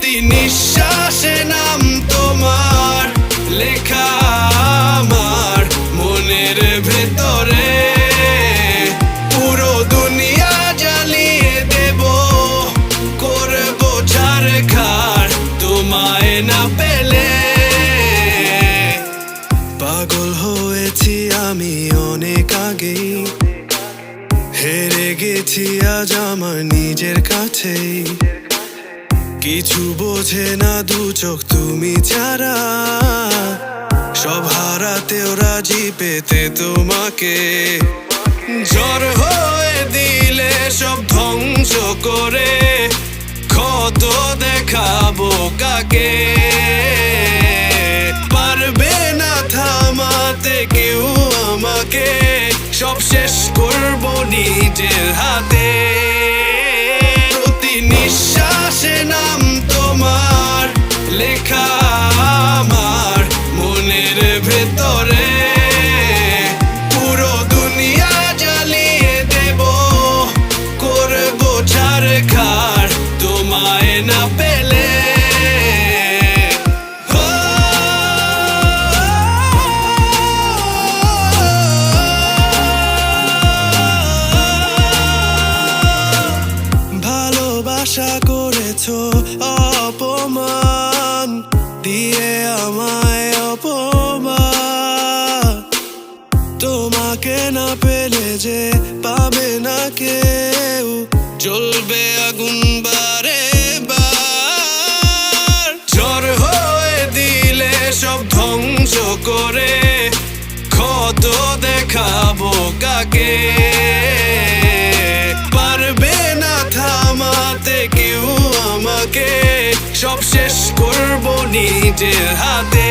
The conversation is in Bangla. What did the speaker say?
প্রতি নিঃশ্বাসে নাম তোমার লেখা আমার মনের ভেতরে। পুরো দুনিয়া জ্বালিয়ে দেব, করব ছারখার তোমায় না পেলে। পাগল হয়েছি আমি অনেক আগেই, হেরে গেছি আজ আমার নিজের কাছেই। কিছু বোঝে না দু চোখ তুমি ছাড়া, সব হারাতেও রাজি পেতে তোমাকে। ঝড় হয়ে দিলে সব ধ্বংস করে, ক্ষত দেখাবো কাকে। পারবে না থামাতে কেউ আমাকে, সব শেষ করবো নিজের হাতে। প্রতি নিঃশ্বাসে নাম তোমার লেখা আমার মনের ভেতরে। পুরো দুনিয়া জ্বালিয়ে দেব, করবো ছারখার তোমায় না পেলে। আশা করেছো অপমান দিয়ে আমায়, অপমান। তোমাকে না পেলে যে পাবে না কেউ, জ্বলবে আগুন বারে বার। ঝড় হয়ে দিলে সব ধ্বংস করে, ক্ষত দেখাবো কাকে। পারবে না থামাতে কেউ আমাকে, সব শেষ করবো নিজের হাতে।